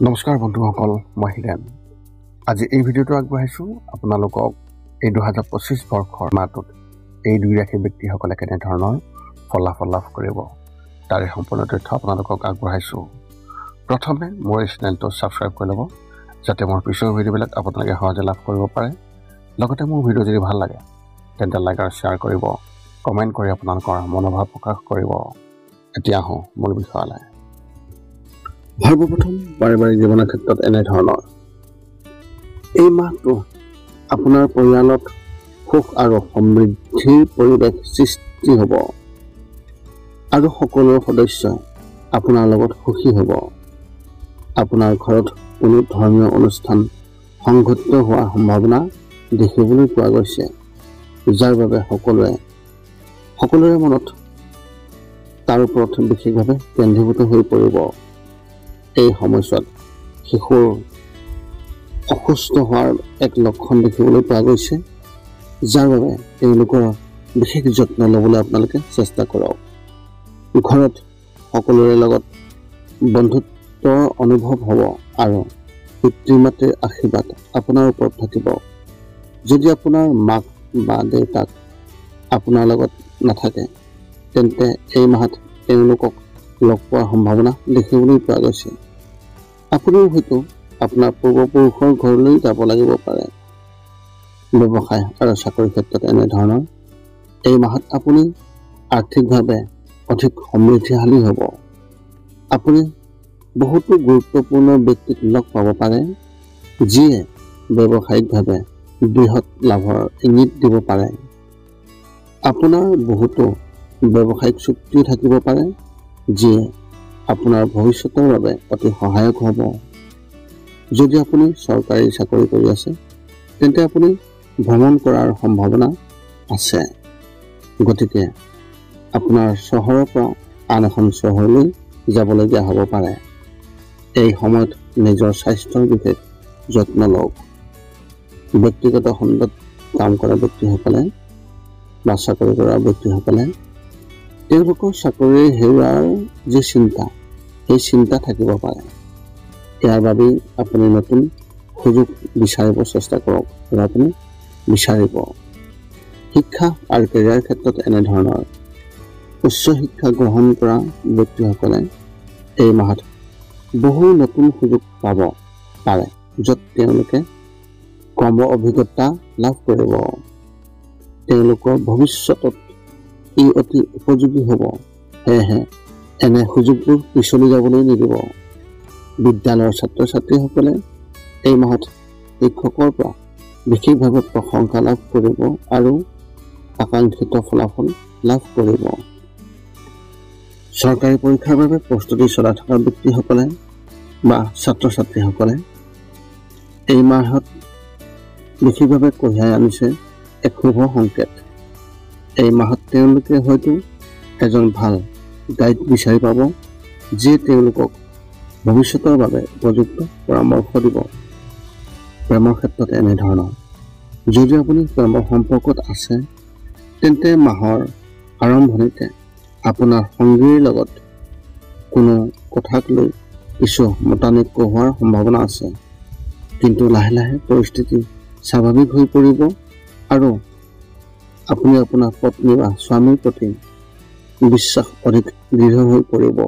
নমস্কাৰ বন্ধুসকল, মই হিৰেন। আজি এই ভিডিঅ'টো আগবঢ়াইছোঁ আপোনালোকক এই 2025 বৰ্ষৰ মাহটোত এই দুই ৰাশি ব্যক্তিসকলে কেনেধৰণৰ ফলাফল লাভ কৰিব তাৰে সম্পূৰ্ণ তথ্য আপোনালোকক আগবঢ়াইছোঁ। প্ৰথমে মোৰ এই চেনেলটো ছাবস্ক্ৰাইব কৰি ল'ব, যাতে মোৰ পিছৰ ভিডিঅ'বিলাক আপোনালোকে সহজে লাভ কৰিব পাৰে। লগতে মোৰ ভিডিঅ' যদি ভাল লাগে তেন্তে লাইক আৰু শ্বেয়াৰ কৰিব, কমেণ্ট কৰি আপোনালোকৰ মনোভাৱ প্ৰকাশ কৰিব। এতিয়া আহোঁ মূল বিষয়লৈ। সৰ্বপ্ৰথম পাৰিবাৰিক জীৱনৰ ক্ষেত্ৰত এনেধৰণৰ এই মাহটো আপোনাৰ পৰিয়ালত সুখ আৰু সমৃদ্ধিৰ পৰিৱেশ সৃষ্টি হ'ব আৰু সকলো সদস্যই আপোনাৰ লগত সুখী হ'ব। আপোনাৰ ঘৰত কোনো ধৰ্মীয় অনুষ্ঠান সংঘটিত হোৱাৰ সম্ভাৱনা দেখিবলৈ পোৱা গৈছে, যাৰ বাবে সকলোৰে মনত তাৰ ওপৰত বিশেষভাৱে কেন্দ্ৰীভূত হৈ পৰিব। এই সময়ছোৱাত শিশুৰ অসুস্থ হোৱাৰ এক লক্ষণ দেখিবলৈ পোৱা গৈছে, যাৰ বাবে তেওঁলোকৰ বিশেষ যত্ন ল'বলৈ আপোনালোকে চেষ্টা কৰক। ঘৰত সকলোৰে লগত বন্ধুত্বৰ অনুভৱ হ'ব আৰু পিতৃ মাতৃৰ আশীৰ্বাদ আপোনাৰ ওপৰত থাকিব। যদি আপোনাৰ মাক বা দেউতাক আপোনাৰ লগত নাথাকে তেন্তে এই মাহত তেওঁলোকক লগ পোৱাৰ সম্ভাৱনা দেখিবলৈ পোৱা গৈছে। আপুনিও হয়তো আপোনাৰ পূৰ্বপুৰুষৰ ঘৰলৈ যাব লাগিব পাৰে। ব্যৱসায় আৰু চাকৰিৰ ক্ষেত্ৰত এনেধৰণৰ এই মাহত আপুনি আৰ্থিকভাৱে অধিক সমৃদ্ধিশালী হ'ব। আপুনি বহুতো গুৰুত্বপূৰ্ণ ব্যক্তিক লগ পাব পাৰে, যিয়ে ব্যৱসায়িকভাৱে বৃহৎ লাভৰ ইংগিত দিব পাৰে। আপোনাৰ বহুতো ব্যৱসায়িক চুক্তি থাকিব পাৰে, যিয়ে আপোনাৰ ভৱিষ্যতৰ বাবে অতি সহায়ক হ'ব। যদি আপুনি চৰকাৰী চাকৰি কৰি আছে তেন্তে আপুনি ভ্ৰমণ কৰাৰ সম্ভাৱনা আছে। গতিকে আপোনাৰ চহৰৰ পৰা আন এখন চহৰলৈ যাবলগীয়া হ'ব পাৰে। এই সময়ত নিজৰ স্বাস্থ্যৰ বিশেষ যত্ন লওক। ব্যক্তিগত খণ্ডত কাম কৰা ব্যক্তিসকলে বা চাকৰি কৰা ব্যক্তিসকলে তেওঁলোকৰ চাকৰি হেৰুৱাৰ যি চিন্তা, সেই চিন্তা থাকিব পাৰে। ইয়াৰ বাবেই আপুনি নতুন সুযোগ বিচাৰিব চেষ্টা কৰক আৰু আপুনি বিচাৰিব। শিক্ষা আৰু কেৰিয়াৰ ক্ষেত্ৰত এনেধৰণৰ উচ্চ শিক্ষা গ্ৰহণ কৰা ব্যক্তিসকলে এই মাহত বহু নতুন সুযোগ পাব পাৰে, য'ত তেওঁলোকে কৰ্ম অভিজ্ঞতা লাভ কৰিব। তেওঁলোকৰ ভৱিষ্যতত ই অতি উপযোগী হ'ব। সেয়েহে এনে সুযোগবোৰ পিছলি যাবলৈ নিদিব। বিদ্যালয়ৰ ছাত্ৰ ছাত্ৰীসকলে এই মাহত শিক্ষকৰ পৰা বিশেষভাৱে প্ৰশংসা লাভ কৰিব আৰু আকাংক্ষিত ফলাফল লাভ কৰিব। চৰকাৰী পৰীক্ষাৰ বাবে প্ৰস্তুতি চলাই থকা ব্যক্তিসকলে বা ছাত্ৰ ছাত্ৰীসকলে এই মাহত বিশেষভাৱে কঢ়িয়াই আনিছে এক শুভ সংকেত। এই মাহত তেওঁলোকে হয়তো এজন ভাল গাইড বিচাৰি পাব, যিয়ে তেওঁলোকক ভৱিষ্যতৰ বাবে উপযুক্ত পৰামৰ্শ দিব। প্ৰেমৰ ক্ষেত্ৰত এনেধৰণৰ যদি আপুনি প্ৰেমৰ সম্পৰ্কত আছে তেন্তে মাহৰ আৰম্ভণিতে আপোনাৰ সংগীৰ লগত কোনো কথাক লৈ কিছু মতানৈক্য হোৱাৰ সম্ভাৱনা আছে, কিন্তু লাহে লাহে পৰিস্থিতি স্বাভাৱিক হৈ পৰিব আৰু আপুনি আপোনাৰ পত্নী বা স্বামীৰ প্ৰতি বিশ্বাস অধিক দৃঢ় হৈ পৰিব,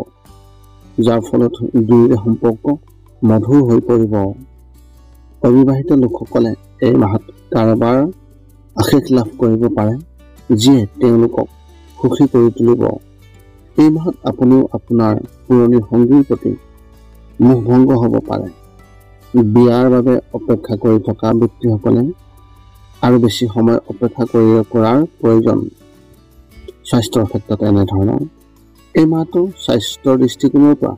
যাৰ ফলত দুয়োৰে সম্পৰ্ক মধুৰ হৈ পৰিব। অবিবাহিত লোকসকলে এই মাহত কাৰোবাৰ আশীষ লাভ কৰিব পাৰে, যিয়ে তেওঁলোকক সুখী কৰি তুলিব। এই মাহত আপুনিও আপোনাৰ পুৰণি সংগীৰ প্ৰতি মোহভংগ হ'ব পাৰে। বিয়াৰ বাবে অপেক্ষা কৰি থকা ব্যক্তিসকলে আৰু বেছি সময় অপেক্ষা কৰাৰ প্ৰয়োজন। স্বাস্থ্যৰ ক্ষেত্ৰত এনেধৰণৰ এই মাহটো স্বাস্থ্যৰ দৃষ্টিকোণৰ পৰা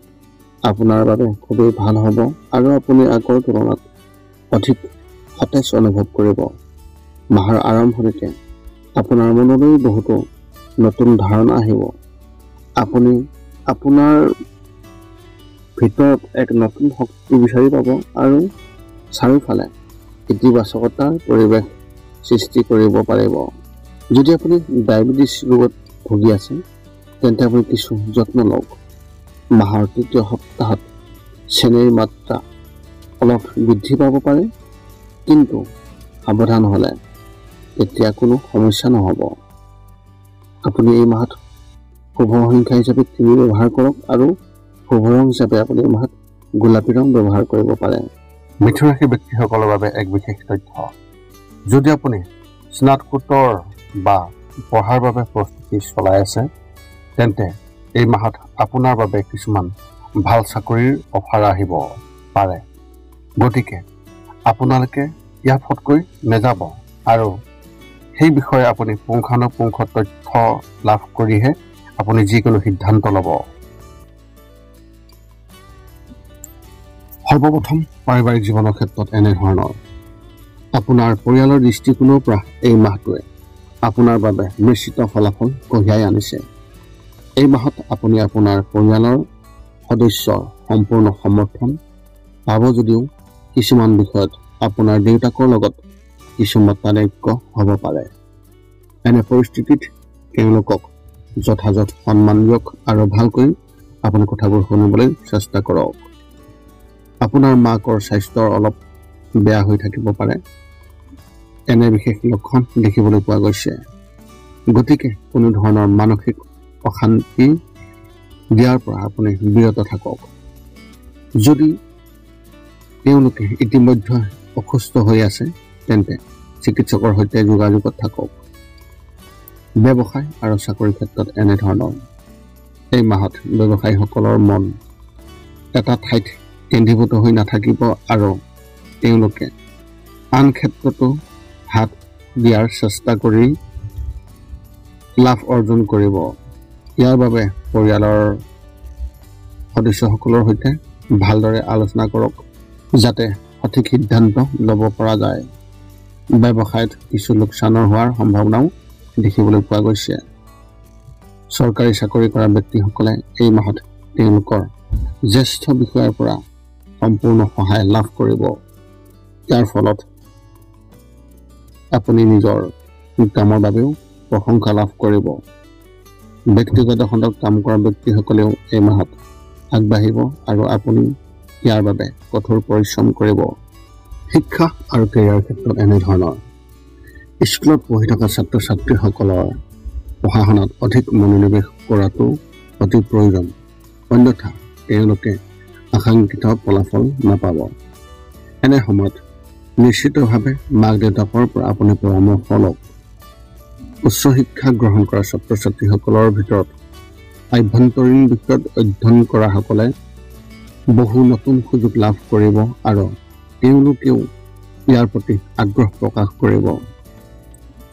আপোনাৰ বাবে খুবেই ভাল হ'ব আৰু আপুনি আগৰ তুলনাত অধিক সতেজ অনুভৱ কৰিব। মাহৰ আৰম্ভণিতে আপোনাৰ মনলৈ বহুতো নতুন ধাৰণা আহিব। আপুনি আপোনাৰ ভিতৰত এক নতুন শক্তি বিচাৰি পাব আৰু চাৰিওফালে ইতিবাচকতাৰ পৰিৱেশ সৃষ্টি কৰিব পাৰিব। যদি আপুনি ডায়েবেটিছ ৰোগত ভুগি আছে তেন্তে আপুনি কিছু যত্ন লওক। মাহৰ তৃতীয় সপ্তাহত চেনীৰ মাত্ৰা অলপ বৃদ্ধি পাব পাৰে, কিন্তু সাৱধান হ'লে এতিয়া কোনো সমস্যা নহ'ব। আপুনি এই মাহত শুভ সংখ্যা হিচাপে 3 ব্যৱহাৰ কৰক আৰু শুভ ৰং হিচাপে আপুনি এই মাহত গোলাপী ৰং ব্যৱহাৰ কৰিব পাৰে। মিথুন ৰাশিৰ ব্যক্তিসকলৰ বাবে এক বিশেষ তথ্য। যদি আপুনি স্নাতকোত্তৰ বা পঢ়াৰ বাবে প্ৰস্তুতি চলাই আছে, তেন্তে এই মাহত আপোনাৰ বাবে কিছুমান ভাল চাকৰিৰ অফাৰ আহিব পাৰে। গতিকে আপোনালোকে ইয়াৰ ফটকৈ নেযাব আৰু সেই বিষয়ে আপুনি পুংখানুপুংখ তথ্য লাভ কৰিহে আপুনি যিকোনো সিদ্ধান্ত ল'ব। সৰ্বপ্ৰথম পাৰিবাৰিক জীৱনৰ ক্ষেত্ৰত এনেধৰণৰ। আপোনাৰ পৰিয়ালৰ দৃষ্টিকোণৰ পৰা এই মাহটোৱে আপোনাৰ বাবে নিশ্চিত ফলাফল কঢ়িয়াই আনিছে। এই মাহত আপুনি আপোনাৰ পৰিয়ালৰ সদস্যৰ সম্পূৰ্ণ সমৰ্থন পাব, যদিও কিছুমান বিষয়ত আপোনাৰ দেউতাকৰ লগত কিছু মতানৈক্য হ'ব পাৰে। এনে পৰিস্থিতিত তেওঁলোকক যথাযথ সন্মান দিয়ক আৰু ভালকৈ আপুনি কথাবোৰ শুনিবলৈ চেষ্টা কৰক। আপোনাৰ মাকৰ স্বাস্থ্যৰ অলপ বেয়া হৈ থাকিব পাৰে, এনে বিশেষ লক্ষণ দেখিবলৈ পোৱা গৈছে। গতিকে কোনো ধৰণৰ মানসিক অশান্তি দিয়াৰ পৰা আপুনি বিৰত থাকক। যদি তেওঁলোকে ইতিমধ্যে অসুস্থ হৈ আছে, তেন্তে চিকিৎসকৰ সৈতে যোগাযোগত থাকক। ব্যৱসায় আৰু চাকৰিৰ ক্ষেত্ৰত এনেধৰণৰ। এই মাহত ব্যৱসায়ীসকলৰ মন এটা ঠাইত কেন্দ্ৰীভূত হৈ নাথাকিব আৰু তেওঁলোকে আন ক্ষেত্ৰতো হাত দিয়াৰ চেষ্টা কৰি লাভ অৰ্জন কৰিব। ইয়াৰ বাবে পৰিয়ালৰ সদস্যসকলৰ সৈতে ভালদৰে আলোচনা কৰক, যাতে সঠিক সিদ্ধান্ত ল'ব পৰা যায়। ব্যৱসায়ত কিছু লোকচানৰ হোৱাৰ সম্ভাৱনাও দেখিবলৈ পোৱা গৈছে। চৰকাৰী চাকৰি কৰা ব্যক্তিসকলে এই মাহত তেওঁলোকৰ জ্যেষ্ঠ বিষয়াৰ পৰা সম্পূৰ্ণ সহায় লাভ কৰিব। ইয়াৰ ফলত আপুনি নিজৰ কামৰ বাবেও প্ৰশংসা লাভ কৰিব। ব্যক্তিগত খণ্ডত কাম কৰা ব্যক্তিসকলেও এই মাহত আগবাঢ়িব আৰু আপুনি ইয়াৰ বাবে কঠোৰ পৰিশ্ৰম কৰিব। শিক্ষা আৰু কেৰিয়াৰ ক্ষেত্ৰত এনেধৰণৰ। স্কুলত পঢ়ি থকা ছাত্ৰ ছাত্ৰীসকলৰ পঢ়া শুনাত অধিক মনোনিৱেশ কৰাটো অতি প্ৰয়োজন, অন্যথা তেওঁলোকে আকাংক্ষিত ফলাফল নাপাব। এনে সময়ত নিশ্চিতভাৱে মাক দেউতাকৰ পৰা আপুনি পৰামৰ্শ লওক। উচ্চ শিক্ষা গ্ৰহণ কৰা ছাত্ৰ ছাত্ৰীসকলৰ ভিতৰত আভ্যন্তৰীণ বিষয়ত অধ্যয়ন কৰাসকলে বহু নতুন সুযোগ লাভ কৰিব আৰু তেওঁলোকেও ইয়াৰ প্ৰতি আগ্ৰহ প্ৰকাশ কৰিব।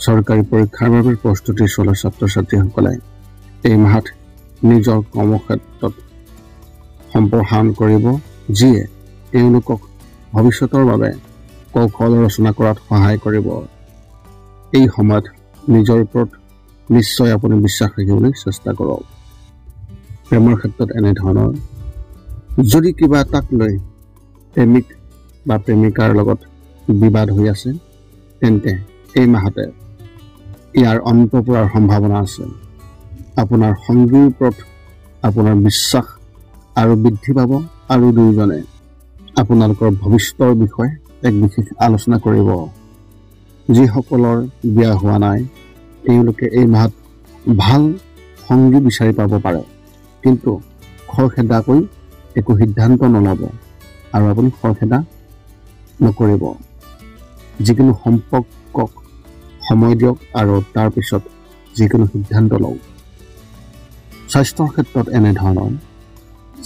চৰকাৰী পৰীক্ষাৰ বাবে প্ৰস্তুতি চলোৱা ছাত্ৰ ছাত্ৰীসকলে এই মাহত নিজৰ কৰ্মক্ষেত্ৰত সম্প্ৰসাৰণ কৰিব, যিয়ে তেওঁলোকক ভৱিষ্যতৰ বাবে কৌশল ৰচনা কৰাত সহায় কৰিব। এই সময়ত নিজৰ ওপৰত নিশ্চয় আপুনি বিশ্বাস ৰাখিবলৈ চেষ্টা কৰক। প্ৰেমৰ ক্ষেত্ৰত এনেধৰণৰ। যদি কিবা এটাক লৈ প্ৰেমিক বা প্ৰেমিকাৰ লগত বিবাদ হৈ আছে, তেন্তে এই মাহতে ইয়াৰ অন্ত পৰাৰ সম্ভাৱনা আছে। আপোনাৰ সংগীৰ ওপৰত আপোনাৰ বিশ্বাস আৰু বৃদ্ধি পাব আৰু দুয়োজনে আপোনালোকৰ ভৱিষ্যতৰ বিষয়ে এক বিশেষ আলোচনা কৰিব। যিসকলৰ বিয়া হোৱা নাই, তেওঁলোকে এই মাহত ভাল সংগী বিচাৰি পাব পাৰে, কিন্তু খৰখেদাকৈ একো সিদ্ধান্ত নল'ব আৰু আপুনি খৰখেদা নকৰিব। যিকোনো সম্পৰ্কক সময় দিয়ক আৰু তাৰ পিছত যিকোনো সিদ্ধান্ত লওক। স্বাস্থ্যৰ ক্ষেত্ৰত এনেধৰণৰ।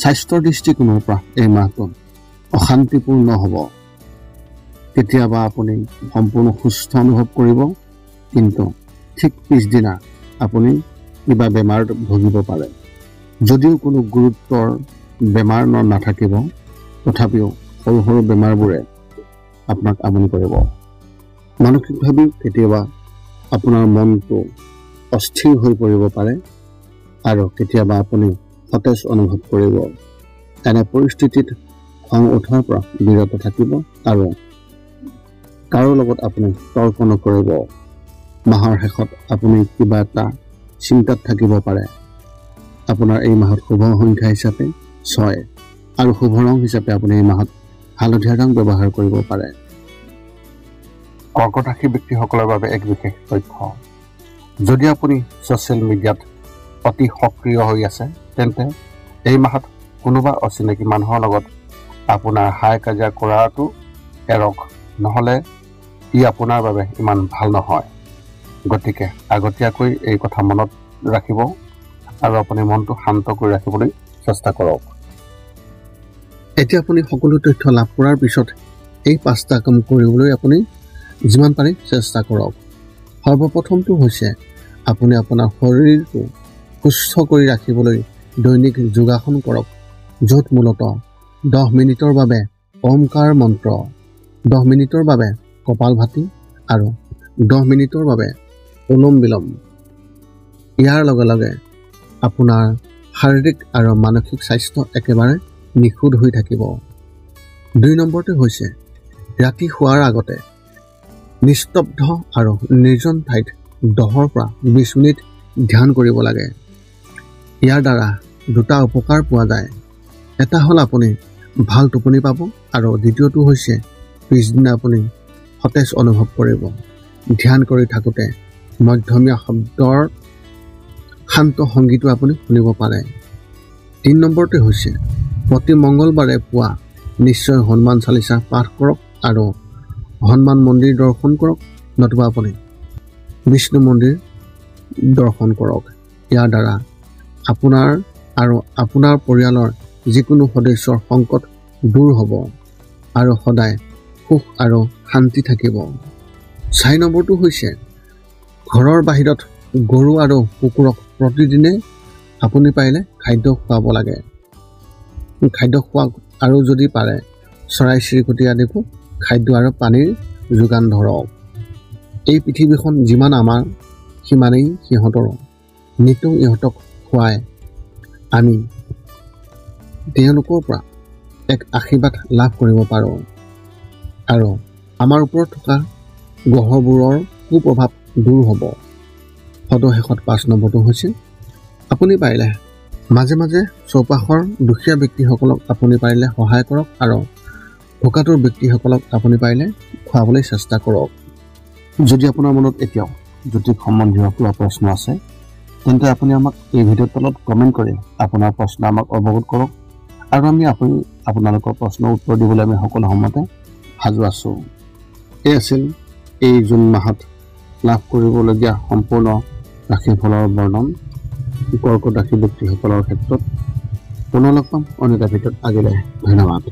স্বাস্থ্যৰ দৃষ্টিকোণৰ পৰা এই মাহটো অশান্তিপূৰ্ণ হ'ব। কেতিয়াবা আপুনি সম্পূৰ্ণ সুস্থ অনুভৱ কৰিব, কিন্তু ঠিক পিছদিনা আপুনি কিবা বেমাৰত ভুগিব পাৰে। যদিও কোনো গুৰুতৰ বেমাৰ নাথাকিব, তথাপিও সৰু সৰু বেমাৰবোৰে আপোনাক আমনি কৰিব। মানসিকভাৱেও কেতিয়াবা আপোনাৰ মনটো অস্থিৰ হৈ পৰিব পাৰে আৰু কেতিয়াবা আপুনি সতেজ অনুভৱ কৰিব। এনে পৰিস্থিতিত খং উঠাৰ পৰা বিৰত থাকিব আৰু কাৰো লগত আপুনি তৰ্ক নকৰিব। মাহৰ শেষত আপুনি কিবা এটা চিন্তাত থাকিব পাৰে। আপোনাৰ এই মাহত শুভ সংখ্যা হিচাপে 6 আৰু শুভ ৰং হিচাপে আপুনি এই মাহত হালধীয়া ৰং ব্যৱহাৰ কৰিব পাৰে। কৰ্কট ৰাশি ব্যক্তিসকলৰ বাবে এক বিশেষ তথ্য, যদি আপুনি ছ'চিয়েল মিডিয়াত অতি সক্ৰিয় হৈ আছে তেন্তে এই মাহত কোনোবা অচিনাকি মানুহৰ লগত আপোনাৰ হাই কাজিয়া কৰাটো এৰক, নহ'লে ই আপোনাৰ বাবে ইমান ভাল নহয়। গতিকে আগতীয়াকৈ এই কথা মনত ৰাখিব আৰু আপুনি মনটো শান্ত কৰি ৰাখিবলৈ চেষ্টা কৰক। এতিয়া আপুনি সকলো তথ্য লাভ কৰাৰ পিছত এই 5টা কাম কৰিবলৈ আপুনি যিমান পাৰে চেষ্টা কৰক। সৰ্বপ্ৰথমটো হৈছে আপুনি আপোনাৰ শৰীৰটো সুস্থ কৰি ৰাখিবলৈ দৈনিক যোগাসন কৰক, য'ত মূলতঃ 10 মিনিটৰ বাবে ওমকাৰ মন্ত্ৰ, 10 মিনিটৰ বাবে কপালভাতি আৰু 10 মিনিটৰ বাবে অনুলোম বিলোম। ইয়াৰ লগে লগে আপোনাৰ শাৰীৰিক আৰু মানসিক স্বাস্থ্য একেবাৰে নিখুঁত হৈ থাকিব। 2 নম্বৰটো হৈছে ৰাতি শোৱাৰ আগতে নিস্তব্ধ আৰু নিৰ্জন ঠাইত 10 পৰা 20 মিনিট ধ্যান কৰিব লাগে। ইয়াৰ দ্বাৰা 2টা উপকাৰ পোৱা যায়। এটা হ'ল আপুনি ভাল টোপনি পাব আৰু দ্বিতীয়টো হৈছে পিছদিনা আপুনি সতেজ অনুভৱ কৰিব। ধ্যান কৰি থাকোঁতে মধ্যমীয়া শব্দৰ শান্ত সংগীতো আপুনি শুনিব পাৰে। 3 নম্বৰটো হৈছে প্ৰতি মংগলবাৰে পুৱা নিশ্চয় হনুমান চালিচা পাঠ কৰক আৰু হনুমান মন্দিৰ দৰ্শন কৰক, নতুবা আপুনি বিষ্ণু মন্দিৰ দৰ্শন কৰক। ইয়াৰ দ্বাৰা আপোনাৰ আৰু আপোনাৰ পৰিয়ালৰ যিকোনো সদস্যৰ সংকট দূৰ হ'ব আৰু সদায় সুখ আৰু শান্তি থাকিব। 4 নম্বৰটো হৈছে ঘৰৰ বাহিৰত গৰু আৰু কুকুৰক প্ৰতিদিনে আপুনি পাৰিলে খাদ্য খুৱাব লাগে। খাদ্য খোৱা আৰু যদি পাৰে চৰাই চিৰিকটি আদিকো খাদ্য আৰু পানীৰ যোগান ধৰক। এই পৃথিৱীখন যিমান আমাৰ সিমানেই সিহঁতৰো। নিতৌ ইহঁতক খুৱাই আমি তেওঁলোকৰ পৰা এক আশীৰ্বাদ লাভ কৰিব পাৰোঁ আৰু আমাৰ ওপৰত থকা গ্ৰহবোৰৰ কুপ্ৰভাৱ দূৰ হ'ব। সদশেষত 5 নম্বৰটো হৈছে আপুনি পাৰিলে মাজে মাজে চৌপাশৰ দুখীয়া ব্যক্তিসকলক আপুনি পাৰিলে সহায় কৰক আৰু ভোকাতুৰ ব্যক্তিসকলক আপুনি পাৰিলে খুৱাবলৈ চেষ্টা কৰক। যদি আপোনাৰ মনত এতিয়াও জ্যোতিষ সম্বন্ধীয় কিবা প্ৰশ্ন আছে তেন্তে আপুনি আমাক এই ভিডিঅ'ৰ তলত কমেণ্ট কৰি আপোনাৰ প্ৰশ্ন আমাক অৱগত কৰক আৰু আমি আপোনালোকৰ প্ৰশ্নৰ উত্তৰ দিবলৈ আমি সকলো সময়তে সাজু আছোঁ। এই আছিল এই জুন মাহত লাভ কৰিবলগীয়া সম্পূৰ্ণ ৰাশিফলৰ বৰ্ণন কৰ্কট ৰাশি ব্যক্তিসকলৰ ক্ষেত্ৰত। পুনৰ লগ পাম অন্য এটা ভিডিঅ'ত। আজিলৈ ধন্যবাদ।